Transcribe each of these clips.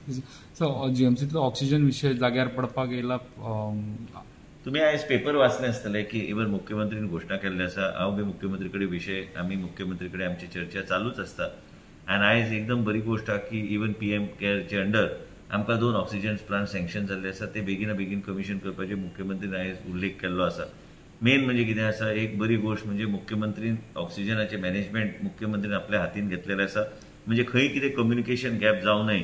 So जीएमसीतलो oxygen विषय जाग्यार पडपाक येयला. तुम्ही आयज पेपर वाचले आसतले की इवन मुख्यमंत्रीन घोषणा केल्ली आसा. हांव बी मुख्यमंत्री कडेन विशय आमी मुख्यमंत्री कडेन आमची चर्चा चालूच आसता. आनी आयज एकदम बरी गोष्ट आहा की इवन पीएम केअरचे अंडर आमकां 2 ऑक्सिजन प्लांट सँक्शन जाल्ले आसा. ते बेगिना बेगीन कमिशन करपाचे मुख्यमंत्रीन आयज उल्लेख केल्लो आसा. मेन म्हणजे कितें आसा, एक बरी गोष्ट म्हणजे मुख्यमंत्रीन ऑक्सिजनाचे मॅनेजमेंट मुख्यमंत्रीन आपल्या हातीन घेतलेले आसा. म्हणजे खंय कितें कम्युनिकेशन गॅप जावं न्हय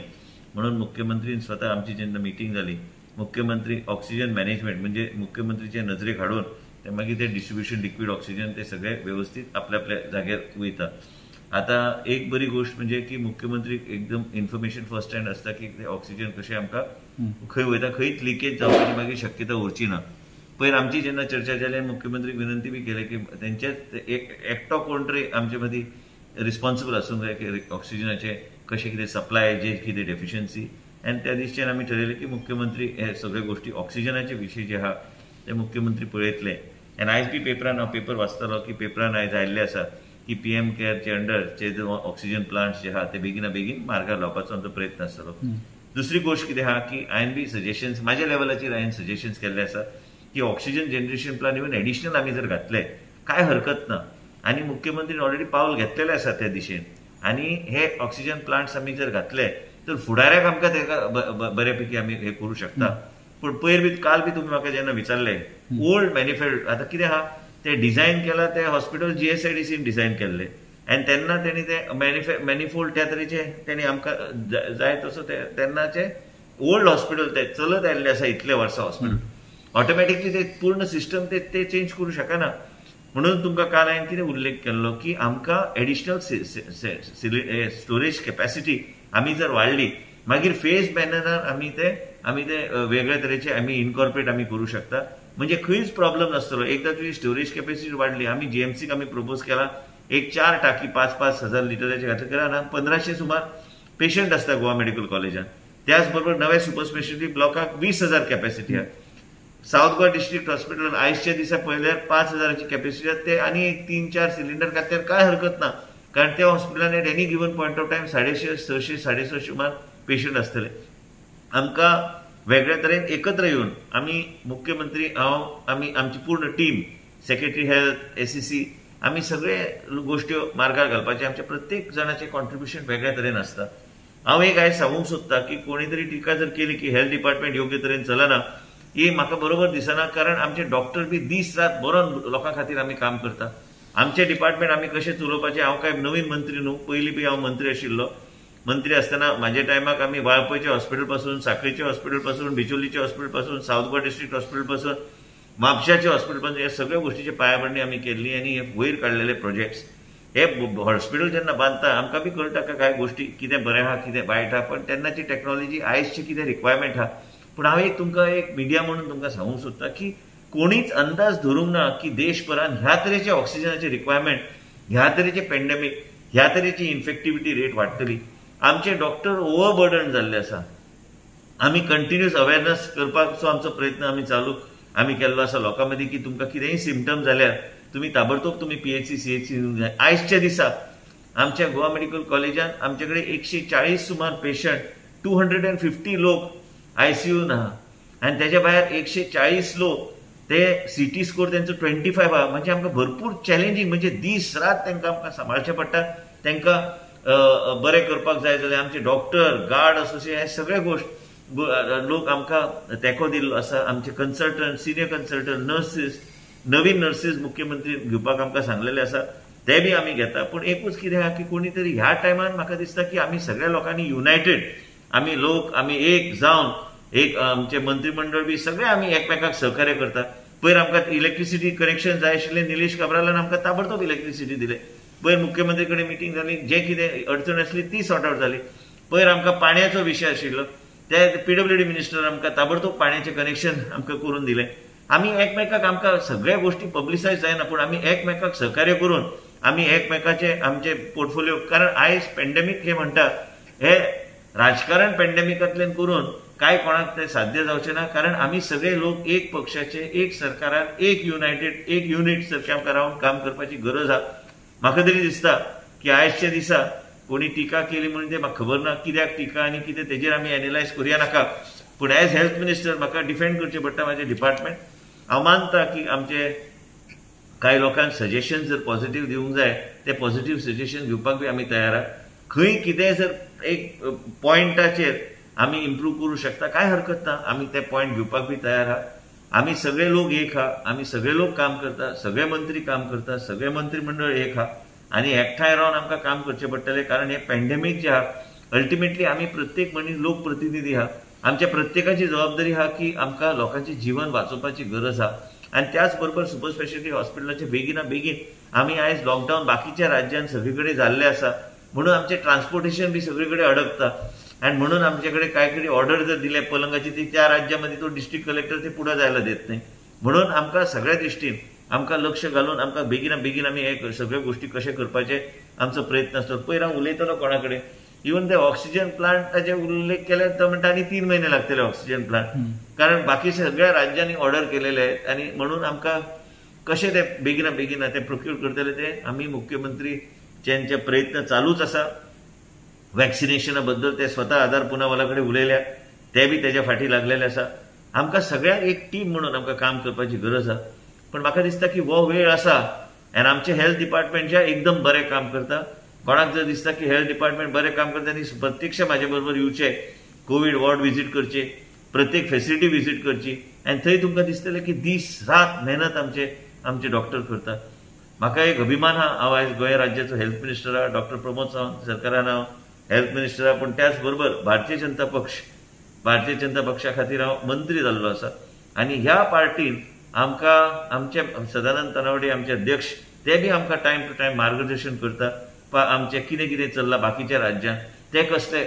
म्हणून मुख्यमंत्रीन स्वता आमची जेन्ना मिटींग जाली, मुख्यमंत्री ऑक्सिजन मॅनेजमेंट म्हणजे मुख्यमंत्रीचे नजरेक हाडून ते मागीर ते डिस्ट्रिब्युशन लिक्वीड ऑक्सिजन ते सगळे व्यवस्थित आपल्या आपल्या जाग्यार वयता. आता एक बरी गोष्ट म्हणजे की मुख्यमंत्री एकदम इन्फॉर्मेशन फर्स्ट हँड आसता की ते ऑक्सिजन कशें आमकां खंय वयता, खंयच लिकेज जावपाची मागीर शक्यता उरची ना. पयर आमची जेन्ना चर्चा जाली मुख्यमंत्रीक विनंती बी केली की तेंचेच एकटो कोण तरी आमचे मदीं रिस्पॉन्सिबल आसूंक जाय की ऑक्सिजनाचे कशें कितें सप्लाय जे कितें डेफिशियन्सी. आनी त्या दिसच्यान आमी ठरयलें की मुख्यमंत्री हे सगळे गोष्टी ऑक्सिजनाचे विशय जे आहा ते मुख्यमंत्री पळयतले. आनी आयज बी पेपरान हांव पेपर वाचतालो की पेपरान आयज आयिल्लें आसा की पीएम केअरचे अंडरचे ऑक्सिजन प्लांट्स जे आहा ते बेगिना बेगीन मार्गार लावपाचो आमचो प्रयत्न आसतलो. दुसरी गोष्ट कितें आहा की हांवें बी सजेशन्स म्हाज्या लेवलाचेर हांवें सजेशन्स केल्ले आसा की oxygen generation plant even additional आमी जर घातले काय हरकत ना. आनी मुख्यमंत्रीन ऑलरेडी पावल घेतलेलें आसा त्या दिशेन. आनी हे ऑक्सिजन प्लांट्स आमी जर घातले तर फुडाऱ्याक आमकां तेका बऱ्यापैकी आमी हे करूं शकता. पूण पयर बी काल बी तुमी म्हाका जेन्ना विचारलें ओल्ड मॅन्युफॅक्चर आतां कितें आहा ते डिझायन केला ते हॉस्पिटल जीएसआयडीसीन डिझायन केल्ले आनी तेन्ना तेणी ते मॅनिफोल्ड त्या तरेचे तेणी आमकां जाय तसो तेन्नाचे ओल्ड हॉस्पिटल ते चलत आयिल्ले आसा इतले वर्सां हॉस्पिटल. ऑटोमॅटिकली ते पूर्ण सिस्टम ते चेंज करूं शकना. म्हणून तुमकां काल हांवें कितें उल्लेख केल्लो की आमकां एडिशनल स्टोरेज कॅपॅसिटी आमी जर वाडली मागीर फेज मॅनरान आमी ते वेगळ्या तरेचे आमी इनकॉर्पोरेट आमी करूं शकता. म्हणजे खंयच प्रॉब्लम नासतलो. एकदा तुजी स्टोरेज कॅपॅसिटी वाडली आमी जीएमसीक आमी प्रपोज केला एक 4 टाकी 5-5 हजार लिटराचे घातले करा ना 1500 सुमार पेशंट आसता गोवा मेडिकल कॉलेजान. त्याच बरोबर नव्या सुपर स्पेशालिटी ब्लॉकाक 20,000 कॅपॅसिटी आहा. साऊथ गोवा डिस्ट्रिक्ट हॉस्पिटल आयजच्या दिसा पळयल्यार 5,000ची कॅपॅसिटी आहा. ते आनी एक 3-4 सिलिंडर घातल्यार काय हरकत ना. कारण त्या हॉस्पिटलान at any given point of time 650-650 सुमार पेशंट आसतले. आमकां वेगळ्या तरेन एकत्र येवन आमी मुख्यमंत्री हांव आमी आमची पूर्ण टीम सेक्रेटरी हेल्थ एसीसी आमी सगळे गोश्ट्यो मार्गार घालपाचे. आमच्या प्रत्येक जाणाचे कॉन्ट्रिब्युशन वेगळ्या तरेन आसता. हांव एक आयज सांगूंक सोदता की कोणी तरी टिका जर केली की हेल्थ डिपार्टमेंट योग्य तरेन चलना ही म्हाका बरोबर दिसना. कारण आमचे डॉक्टर बी दीस रात बरो लोकां खातीर आमी काम करता. आमचे डिपार्टमेंट आमी कशें चलोवपाचें. हांव काय नवीन मंत्री न्हू, पयलीं बी हांव मंत्री आशिल्लो. मंत्री असताना माझ्या टायमाक आमी वाळपयचे हॉस्पिटल पासून साखळीचे हॉस्पिटल पासून बिचोलीचे हॉस्पिटल पासून साऊथ गोवा डिस्ट्रिक्ट हॉस्पिटल पासून म्हापशाचे हॉस्पिटल पासून हे सगळ्या गोष्टीची पायाभरणी आमी केल्ली. आनी हे वयर काडलेले प्रोजेक्ट्स हे हॉस्पिटल जेन्ना बांदता आमकां बी कळटा काय गोष्टी कितें बरें आहा कितें वायट आहा. पण तेन्नाची टॅक्नॉलॉजी आयजची कितें रिक्वायरमेंट आहा. पूण हांव एक तुमकां एक मिडिया म्हणून तुमकां सांगूंक सोदता की कोणीच अंदाज धरूंक ना की देशभरान ह्या तरेचे ऑक्सिजनाचे रिक्वायरमेंट, ह्या तरेचे पॅन्डेमीक, ह्या तरेची इन्फेक्टिविटी रेट वाडटली. आमचे डॉक्टर ओव्हरबर्डन जाल्ले आसा. आमी कंटिन्युअस अवेअरनेस करपाचो आमचो प्रयत्न आमी चालू केल्लो आसा लोकां मदीं की तुमकां कितेंय सिम्पटम जाल्यार तुमी ताबडतोब तुमी पीएचसी सीएचसी येवंक जाय. आयजच्या दिसा आमच्या गोवा मेडिकल कॉलेजान आमचे कडेन 140 सुमार पेशंट 250 लोक आयसीयून आहा. आनी तेच्या भायर 140 लोक ते सीटी स्कोर तेंचो 25 आहा. म्हणजे आमकां भरपूर चॅलेंजींग म्हणजे दीस रात तांकां आमकां सांबाळचें पडटा. तांकां बरें करपाक जाय जाल्यार आमचे डॉक्टर गार्ड असोसिएशन हे सगळे गोश्ट लोक आमकां तेंको दिल्लो आसा. आमचे कन्सल्टंट सिनियर कन्सल्टंट नर्सीस नवीन नर्सीस मुख्यमंत्री घेवपाक आमकां सांगलेले आसा ते बी आमी घेता. पूण एकूच कितें आहा की कोणी तरी ह्या टायमान म्हाका दिसता की आमी सगळ्या लोकांनी युनायटेड आमी लोक आमी एक जावन एक आमचे मंत्रिमंडळ बी सगळे आमी एकमेकाक सहकार्य करता. पयर आमकां इलेक्ट्रिसिटी कनेक्शन जाय आशिल्लें निलेश काब्रालान आमकां ताबडतोब इलेक्ट्रिसिटी दिले. पयर मुख्यमंत्री कडेन मिटींग जाली जे कितें अडचण आसली ती सॉर्ट आउट जाली. पयर आमकां पाण्याचो विशय आशिल्लो ते पीडब्ल्यूडी मिनिस्टर आमकां ताबडतोब पाण्याचें कनेक्शन आमकां करून दिलें. आमी एकमेकाक आमकां सगळ्या गोश्टी पब्लिसायज जायना पूण आमी एकमेकाक सहकार्य करून आमी एकमेकाचे आमचे पोर्टफोलिओ. कारण आयज पॅन्डेमीक हे म्हणटा हे राजकारण पॅन्डेमिकांतल्यान करून काय कोणाक ते साध्य जावचें ना. कारण आमी सगळे लोक एक पक्षाचे एक सरकारान एक युनायटेड एक युनिट सारकें आमकां रावन काम करपाची गरज आहा. म्हाका तरी दिसता की आयजच्या दिसा कोणी टिका केली म्हणून ते म्हाका खबर ना कित्याक टिका आनी कितें तेजेर आमी एनालायज करूया नाका. पूण एज हेल्थ मिनिस्टर म्हाका डिफेंड करचें पडटा म्हाजें डिपार्टमेंट. हांव मानता की आमचे कांय लोकांक सजेशन जर पॉझिटिव्ह दिवंक जाय ते पॉझिटिव्ह सजेशन घेवपाक बी आमी तयार आहा. खंय कितें जर एक पॉयंटाचेर आमी इम्प्रूव्ह करूं शकता काय हरकत ना, आमी ते पॉयंट घेवपाक बी तयार आहा. आमी सगळे लोक एक आहा, आमी सगळे लोक काम करता, सगळे मंत्री काम करता, सगळे मंत्रिमंडळ एक आहा आनी एकठांय रावन आमकां काम करचें पडटलें. कारण हे पॅन्डेमीक जे आहा अल्टिमेटली आमी प्रत्येक मनीस लोक प्रतिनिधी आहा. आमच्या प्रत्येकाची जबाबदारी आहा की आमकां लोकांचें जीवन वाचोवपाची गरज आहा. आनी त्याच बरोबर सुपर स्पेशालिटी हॉस्पिटलाचे बेगिना बेगीन आमी आयज लॉकडावन बाकीच्या राज्यांत सगळे कडेन जाल्ले आसा म्हणून आमचें ट्रान्सपोर्टेशन बी सगळे कडेन अडकता. आणि म्हणून आमच्याकडे काय कडेन ऑर्डर जर दिले पलंगाची ती त्या राज्यामध्ये तो डिस्ट्रिक्ट कलेक्टर ते पुढे जायला देत नाही. म्हणून आमकां सगळ्या दृश्टीन आमकां लक्ष घालून आमकां बेगिना बेगीन आमी हे सगळ्यो गोष्टी कशे करपाचे आमचो प्रयत्न आसता. पयर हांव उलयतलो कोणा कडेन इवन ते ऑक्सिजन प्लांटाचे उल्लेख केले तो म्हणटा आनी 3 महिने लागतले ऑक्सिजन प्लांट, कारण बाकी सगळ्या राज्यांनी ऑर्डर केलेले आहेत. आणि म्हणून आमकां कशे ते बेगिना बेगिना ते प्रोक्यूर करतले ते आमी मुख्यमंत्री ज्यांचे प्रयत्न चालूच आसा. वॅक्सिनेशना बद्दल ते स्वता आधार पुनावाला कडेन उलयल्या, ते बी तेज्या फाटी लागलेले आसा. आमकां सगळ्यांक एक टीम म्हणून आमकां काम करपाची गरज आहा. पण म्हाका दिसता की हो वेळ आसा आनी आमचे हेल्थ डिपार्टमेंट जे एकदम बरें काम करता. कोणाक जर दिसता की हेल्थ डिपार्टमेंट बरें काम करता आनी प्रत्यक्ष म्हाजे बरोबर येवचे, कोविड वॉर्ड विजीट करचे, प्रत्येक फेसिलिटी विजीट करची आनी थंय तुमकां दिसतलें की दीस रात मेहनत आमचे डॉक्टर करता. म्हाका एक अभिमान आहा, हांव आयज गोंय राज्याचो हेल्थ मिनिस्टर आहा. डॉक्टर प्रमोद सावंत सरकारान हांव हेल्थ मिनिस्टर आहा. पूण त्याच बरोबर भारतीय जनता पक्षा खातीर हांव मंत्री जाल्लो आसा. आनी ह्या पार्टीन आमकां आमचे सदानंद तनावडे आमचे अध्यक्ष ते बी आमकां टायम टू टायम मार्गदर्शन करता. आमचे कितें कितें चल्लां बाकीच्या राज्यांत ते कसले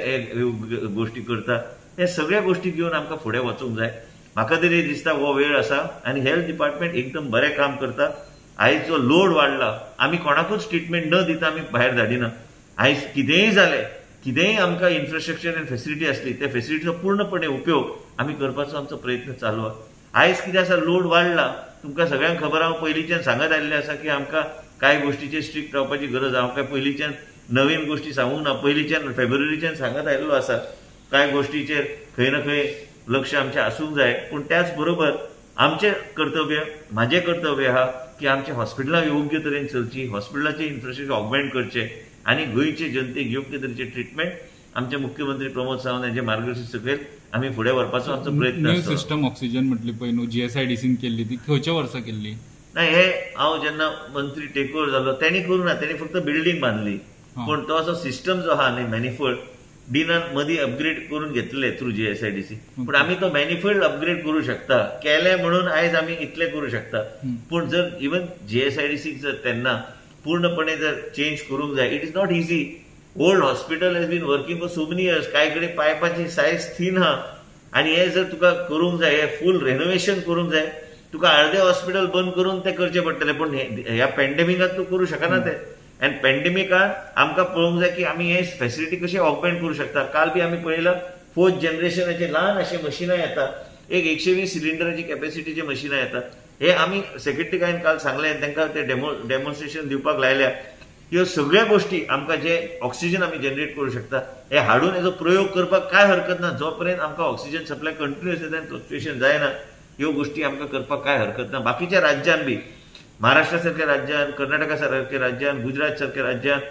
गोष्टी करता, हे सगळ्या गोष्टी घेवन आमकां फुडें वचूंक जाय. म्हाका तरी दिसता हो वेळ आसा आनी हेल्थ डिपार्टमेंट एकदम बरें काम करता. आयज जो लोड वाडला आमी कोणाकूच ट्रिटमेंट न दिता आमी भायर धाडिना. आयज कितेंय जालें, कितेंय आमकां इन्फ्रास्ट्रक्चर आनी फेसिलिटी आसली ते फेसिलिटीचो पूर्णपणे उपयोग आमी करपाचो आमचो प्रयत्न चालू आहा. आयज कितें आसा लोड वाडला, तुमकां सगळ्यांक खबर हांव पयलींच्यान सांगत आयिल्लें आसा की आमकां कांय गोष्टीचेर स्ट्रिक्ट रावपाची गरज आहा. हांव काय पयलींच्यान नवीन गोष्टी सांगूंक ना, पयलींच्यान फेब्रुवारीच्यान सांगत आयिल्लो आसा. कांय गोष्टीचेर खंय ना खंय लक्ष आमचें आसूंक जाय. पूण त्याच बरोबर आमचें कर्तव्य, म्हाजें कर्तव्य आहा की आमच्या हॉस्पिटलां योग्य तरेन चलची, हॉस्पिटलाचें इन्फ्रास्ट्रक्चर ऑगमेंट करचें आनी गोंयचे जनतेक योग्य तरेचे ट्रिटमेंट आमचे मुख्यमंत्री प्रमोद सावंत यांच्या मार्गदर्शन सकयल आमी फुडें व्हरपाचो आमचो प्रयत्न न्यू आसता. सिस्टम ऑक्सिजन म्हटली पळय न्हू, GSIDCन केल्ली ती खंयच्या वर्सा केल्ली? नाही, हे हांव जेन्ना मंत्री टेक ओव्हर जालो तेणी करूं ना, तेणी फक्त बिल्डींग बांदली. पण तो असो सिस्टम जो आहा न्ही मॅनिफोल्ड डिनान मदीं अपग्रेड करून घेतले थ्रू GSIDC. पण आमी तो मॅनिफोल्ड अपग्रेड करूं शकता, केले म्हणून आयज आमी इतले करूं शकता. पूण जर इवन GSIDC जर तेन्ना पूर्णपणे जर चेंज करूंक जाय, it is not easy. Old hospital has been working for so many years. कांय कडेन पायपाची सायज थीन आहा आनी हे जर तुका करूंक जाय, हे फूल रेनोवेशन करूंक जाय, तुका अर्दे हॉस्पिटल बंद करून ते करचे पडटले. पण ह्या पॅन्डेमिकात तूं करूं शकना ते. आनी पॅन्डेमिकात आमकां पळोवंक जाय की आमी हे फेसिलिटी कशे ऑगमेंट करूं शकता. काल बी आमी पळयलां 4th जनरेशनाचे ल्हान अशे मशिनां येतात, एक 120 सिलिंडराची कॅपॅसिटीचे मशिनां येतात. हे आमी सेक्रेटरीकायन काल सांगलें, तांकां ते डेमॉन्स्ट्रेशन दिवपाक लायल्या. ह्यो सगळ्या गोष्टी आमकां जे ऑक्सिजन आमी जनरेट करूं शकता हे हाडून हेजो प्रयोग करपाक काय हरकत ना. जो पर्यंत आमकां ऑक्सिजन सप्लाय कंटिन्युअस फ्लक्च्युएशन जायना ह्यो गोष्टी आमकां करपाक काय हरकत ना. बाकीच्या राज्यांत बी, महाराष्ट्रा सारख्या राज्यांत, कर्नाटका सारख्या राज्यांत, गुजरात सारख्या राज्यांत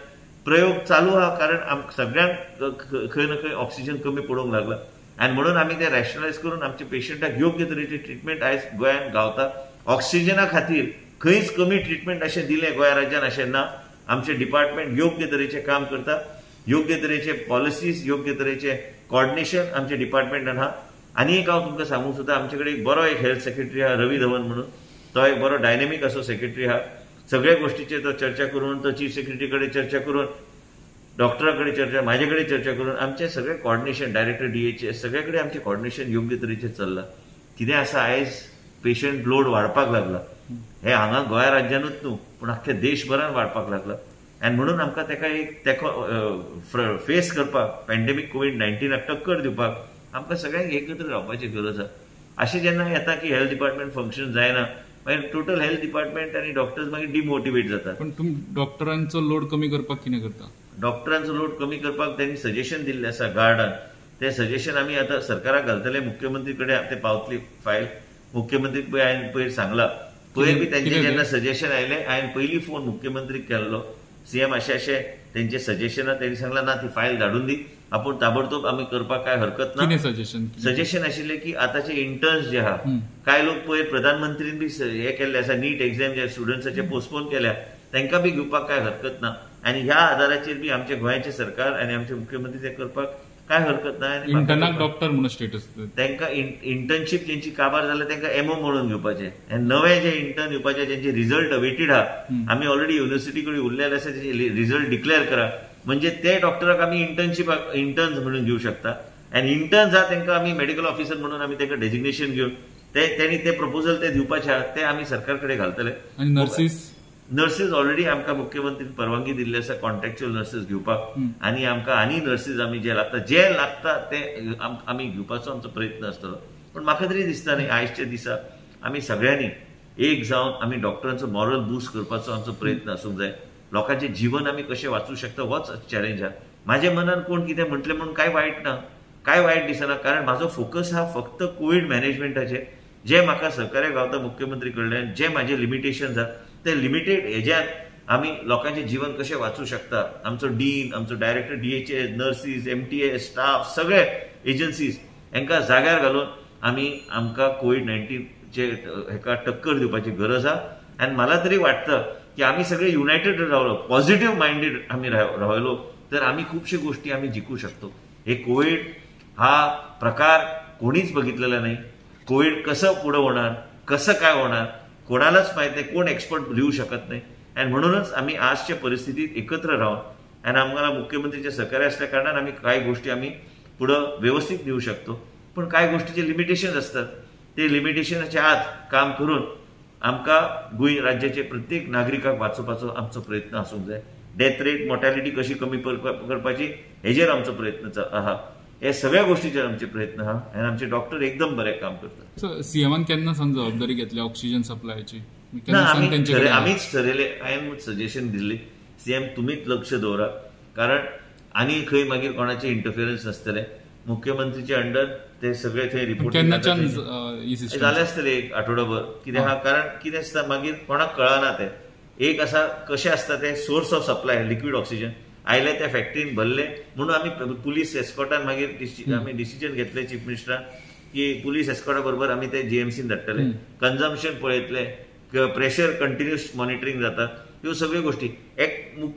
प्रयोग चालू आहा. कारण सगळ्यांक खंय ना खंय ऑक्सिजन कमी पडूंक लागला आनी म्हणून आमी ते रॅशनलायज करून आमच्या पेशंटाक योग्य तरेची ट्रिटमेंट आयज गोंयांत गावता. ऑक्सिजना खातीर खंयच कमी ट्रिटमेंट अशें दिलें गोंय राज्यांत अशें ना. आमचे डिपार्टमेंट योग्य तरेचे काम करता, योग्य तरेचे पॉलिसीज, योग्य तरेचे कॉर्डिनेशन आमच्या डिपार्टमेंटान आहा. आनी एक हांव तुमकां सांगूंक सोदता, आमचे कडेन एक बरो एक हेल्थ सेक्रेटरी आहा रवी धवन म्हणून. तो एक बरो डायनेमीक असो सेक्रेटरी आहा. सगळ्या गोष्टीचेर तो चर्चा करून, तो चीफ सेक्रेटरी कडेन चर्चा करून, डॉक्टरा कडेन चर्चा, म्हाजे कडेन चर्चा करून आमचे सगळे कॉर्डिनेशन, डायरेक्टर DHS सगळे कडेन आमचे कॉर्डिनेशन योग्य तरेचें चल्लां. कितें आसा आयज पेशंट लोड वाडपाक लागला. हे हांगा गोंय राज्यानूच न्हू पूण आख्ख्या देशभरान वाडपाक लागला. आनी म्हणून आमकां तेका एक तेको फेस करपाक, पॅन्डेमीक COVID-19 टक्कर दिवपाक आमकां सगळ्यांक एकत्र रावपाची गरज आहा. अशें जेन्ना येता की हेल्थ डिपार्टमेंट फंक्शन जायना, मागीर टोटल हेल्थ डिपार्टमेंट आनी डॉक्टर्स मागीर डिमोटिवेट जातात. पण तुमी डॉक्टरांचो लोड कमी करपाक कितें करता? डॉक्टरांचो लोड कमी करपाक त्यांनी सजेशन दिल्लें आसा गार्डान. ते सजेशन आमी आतां सरकाराक घालतले. मुख्यमंत्री कडेन ते पावतली फायल. मुख्यमंत्रीक पळय हांवें पयर सांगलां. पयर बी त्यांचे जेन्ना सजेशन आयलें हांवें पयलीं फोन मुख्यमंत्रीक केल्लो. सीएम अशें त्यांचे सजेशन त्यांनी सांगला ना ती फायल धाडून दी, आपूण ताबडतोब आमी करपाक काय हरकत ना. सजेशन आशिल्लें की आतांचे इंटर्न्स जे आहा, काय लोक पयर प्रधानमंत्रीन बी हे केल्ले आसा, नीट एक्झाम जे स्टुडंट्साचे पोस्टपोन केल्या, तांकां बी घेवपाक काय हरकत ना. आनी ह्या आदाराचेर बी आमचे गोंयचे सरकार आनी आमचे मुख्यमंत्री ते करपाक काय हरकत ना. इंटर्नाक डॉक्टर म्हणून स्टेटस तांकां इंटर्नशीप जेंची काबार जाल्यार तांकां एमओ म्हणून घेवपाचे. आनी नवे जे इंटर्न येवपाचे जेंचे रिझल्ट अवेटेड आहा, आमी ऑलरेडी युनिव्हर्सिटी कडेन उरलेले आसा, तेचे रिझल्ट डिक्लेअर करा, म्हणजे ते डॉक्टराक आमी इंटर्न्स म्हणून घेवं शकता. आनी इंटर्न्स आहा तांकां आमी मेडिकल ऑफिसर म्हणून आमी तांकां डेजिग्नेशन घेवन त्यांनी ते प्रपोजल ते दिवपाचे आहा, ते आमी सरकार कडेन घालतले. आनी नर्सीस ऑलरेडी आमकां मुख्यमंत्रीन परवानगी दिल्ली आसा कॉन्ट्रॅक्च्युअल नर्सीस घेवपाक. आनी आमकां आनी नर्सीस आमी जे लागता ते आमी घेवपाचो आमचो प्रयत्न आसतलो. पण म्हाका तरी दिसता न्ही, आयजच्या दिसा आमी सगळ्यांनी एक जावन आमी डॉक्टरांचो मॉरल बूस्ट करपाचो आमचो प्रयत्न आसूंक जाय. लोकांचे जीवन आमी कशें वाचूंक शकता होच चॅलेंज आहा. म्हाज्या मनान कोण कितें म्हटलें म्हणून काय वायट ना, काय वायट दिसना, कारण म्हाजो फोकस हा फक्त कोविड मॅनेजमेंटाचेर. जे म्हाका सहकार्य गावता मुख्यमंत्री कडल्यान, जे म्हाजे लिमिटेशन्स आहा ते लिमिटेड हेज्यात आमी लोकांचे जीवन कशें वाचूंक शकता. आमचो डीन, आमचो director DHS, nurses, MTS, staff, सगळे एजन्सीज हांकां जाग्यार घालून आमकां कोविड-19चे हेका टक्कर दिवपाची गरज आहा. आनी मला तरी वाटतं की आमी सगळे युनायटेड रावलो, पॉझिटिव्ह माइंडेड आमी रावलो तर आमी खुबशे गोष्टी आमी जिखू शकतो. हे कोविड हा प्रकार कोणीच बघितलेला नाही. कोविड कसं पुढे होणार, कसं काय होणार कोणालाच माहित नाही, कोण एक्सपर्ट लिहू शकत नाही. आणि म्हणूनच आम्ही आजच्या परिस्थितीत एकत्र राहून आणि आम्हाला मुख्यमंत्रीचे सहकार्य असल्या कारणान आम्ही काही गोष्टी आम्ही पुढे व्यवस्थित नेऊ शकतो. पण काही गोष्टीचे लिमिटेशन असतात, ते लिमिटेशनच्या आत काम करून आमका गोंय राज्याचे प्रत्येक नागरिकाक वाचोवपाचो आमचो प्रयत्न आसूंक जाय. डेथ रेट, मोर्टॅलिटी कशी कमी करपाची हेजेर आमचो प्रयत्न आहा. हे सगळ्या गोष्टीचेर आमचे प्रयत्न आहा आणि आमचे डॉक्टर एकदम बरे काम करतात. सीएमान केन्ना सांग जबाबदारी घेतली ऑक्सिजन सप्लायची? आम्हीच ठरयले, हांवें सजेशन दिल्ली सीएम तुम्हीच लक्ष दवरा, कारण आनी खंय मागीर कोणाचे इंटरफिरन्स नासतले. मुख्यमंत्रीचे अंडर ते सगळे थंय रिपोर्ट जाले आसतले एक आठवडोभर. कितें आहा, कारण कितें आसता मागीर कोणाक कळना. ते एक आसा कशें आसता ते source of supply liquid oxygen आयले त्या फॅक्टरीन भरले म्हणून आमी पुलीस एस्कॉर्टान मागीर आमी डिसिजन घेतले चीफ मिनिस्टरान की पुलीस एस्कॉर्टा बरोबर आमी ते जीएमसीन धाडटले. कन्झम्पशन पळयतले, प्रेशर कंटिन्युअस मॉनिटरिंग जाता, ह्यो सगळ्यो गोष्टी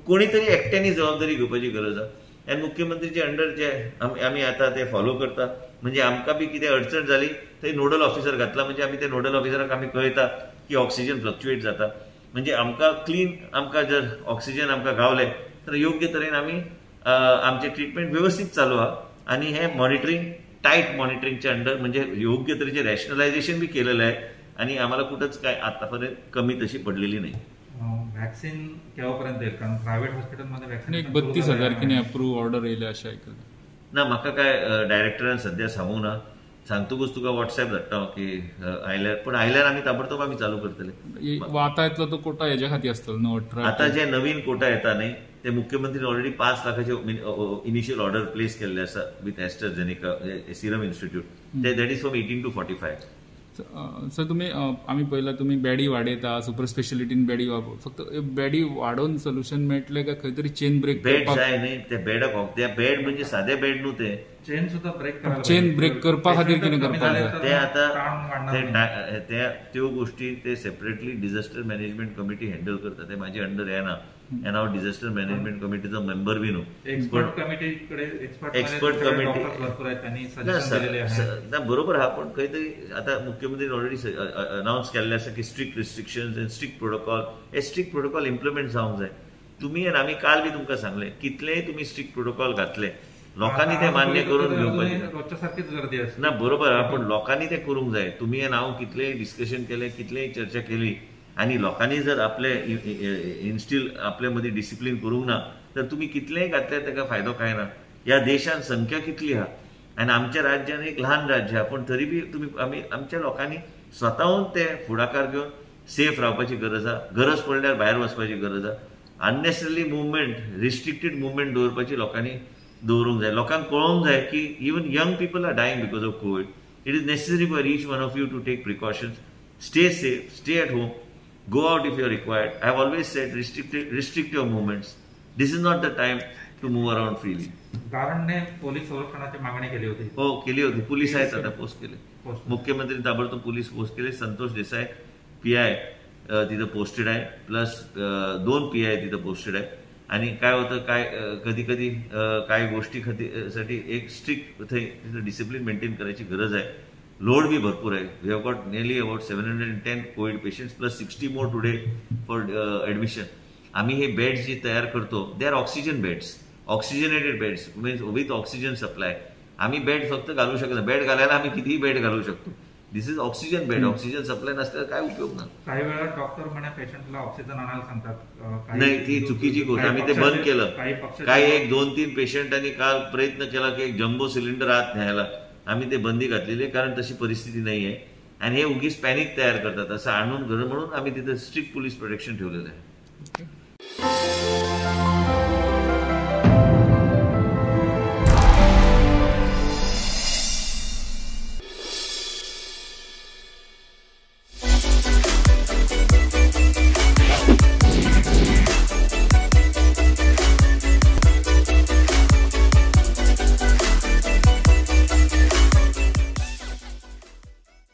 कोणी तरी एकट्यानी जबाबदारी घेवपाची गरज आहा. आनी मुख्यमंत्रीचे अंडर जे आमी आतां ते फॉलो करता. म्हणजे आमकां बी कितें अडचण जाली थंय नोडल ऑफिसर घातला, म्हणजे आमी ते नोडल ऑफिसराक आमी कळयता की ऑक्सिजन फ्लक्च्युएट जाता. म्हणजे आमकां क्लीन आमकां जर ऑक्सिजन आमकां गावले तर योग्य तरेन आमी आमचे ट्रीटमेंट व्यवस्थित चालू आहा. आणि हे मॉनिटरिंग टाईट मॉनिटरिंगच्या अंडर म्हणजे योग्य तरेचे रॅशनलायझेशन बी केलेलं आहे आणि आम्हाला कुठंच काय आतापर्यंत कमी तशी पडलेली नाही. वॅक्सिन केव्हापर्यंत येईल? कारण प्रायव्हेट हॉस्पिटलमध्ये वॅक्सिन 32,000 किने अप्रूव्ह ऑर्डर येयल्या अशें आयकलें. ना, म्हाका काय डायरेक्टरान सध्या सांगूंक ना. सांगतकूच तुका व्हॉट्सॲप धाडटा की आयल्यार, पण आयल्यार आमी ताबडतोब आमी चालू करतले. आतां येतलो तो कोटा हेज्या खातीर आसतलो न्हू? 18 आता जे नवीन कोटा येता न्ही ते मुख्यमंत्रीन ऑलरेडी 5 लाखाचे इनिशियल ऑर्डर प्लेस केल्ले आसा विथ एस्ट्राझेनेका सिरम इन्स्टिट्यूट. ते that is from 18 to 45. Sir तुम्ही आम्ही पळयला तुम्ही बॅडी वाडयता, सुपर स्पेशलिटीन बॅडी फक्त बॅडी वाडोवन सोल्युशन मेळटलें काय खंय तरी चेन ब्रेक बेड जाय न्ही? ते बेडाक ते बेड म्हणजे सादे बेड न्हू, ते चेन सुद्धा ब्रेक करपा खातीर कितें करपाक जाय? ते आता त्यो गोष्टी ते separately disaster management committee handle करता. ते माझे अंडर येना आणि हांव डिझास्टर मॅनेजमेंट कमिटीचो मेंबर बी न्हू. एक्सपर्ट कमिटी बरोबर आहा, पण खंय तरी आता मुख्यमंत्रीन ऑलरेडी अनाउन्स केल्ले आसा की strict restrictions end strict protocol. हे स्ट्रिक्ट प्रोटोकॉल इम्प्लिमेंट जावंक जाय. तुम्ही आनी आमी काल बी तुमकां सांगले कितलेय तुम्ही स्ट्रिक्ट प्रोटोकॉल घातले, लोकांनी ते मान्य करून घेवपाचे रोजच्यासारखीच गर्दी असते ना. बरोबर आहा, पण लोकांनी ते करूंक जाय. तुम्ही आनी हांव कितलेय डिस्कशन केले, कितलेय चर्चा केली आणि लोकांनी जर आपले इन्स्टिल आपल्या मध्ये डिसिप्लिन करूंक ना तर तुम्ही कितलेय घातले ताका फायदो काय ना. या देशात संख्या कितली आहा आणि आमच्या राज्यान एक लहान राज्य आहा, पण तरी बी तुम्ही आमच्या लोकांनी स्वतःहून ते फुडाकार घेऊन सेफ रावपाची गरज आहा. गरज पडल्यार भायर वचपाची गरज आहा. अननेसेसरी मुवमेंट रिस्ट्रिक्टेड मुवमेंट दवरपाची लोकांनी दवरूंक जाय. लोकांक कळोवंक जाय की even young people are dying because of Covid. It is necessary for each one of you to take precautions. Stay safe, stay at home, go out if you are required. I have always said restrict your movements. This is not the time to move around freely. गारडने police संरक्षणाची मागणी केली होती. हो, केली होती. Police आहेत आता पोस्ट केले. पोस्ट. मुख्यमंत्री ताबडतोब पोलीस पोस्ट केले. संतोष देसाई PI तिथं पोस्टेड आहे, प्लस 2 PI तिथं पोस्टेड आहे. आणि काय होतं, काय कधी कधी काही गोष्टीसाठी एक स्ट्रिक्ट तिथं डिसिप्लिन मेंटेन करायची गरज आहे. लोड भी भरपूर आहे. We have got nearly about 710 Covid patients plus 60 more today for admission. आम्ही हे बेड्स जे तयार करतो they are oxygen beds, oxygenated beds means with oxygen supply. आम्ही बेड फक्त घालू शकत नाही. बेड घालायला आम्ही कितीही बेड घालू शकतो. This is oxygen bed. Oxygen supply नसल्यावर काय उपयोग ना. काही वेळा डॉक्टर म्हणे पेशंटला ऑक्सिजन आणायला सांगतात. नाही, ती चुकीची गोष्ट. आम्ही ते बंद केलं. काही 1-2-3 पेशंटांनी काल प्रयत्न केला की एक जम्बो सिलेंडर आत न्यायला. आम्ही ते बंदी घातलेली आहे, कारण तशी परिस्थिती नाही आहे. आणि हे उगीच पॅनिक तयार करतात. असं आणून घर म्हणून आम्ही तिथे स्ट्रिक्ट पोलीस प्रोटेक्शन ठेवलेलं आहे.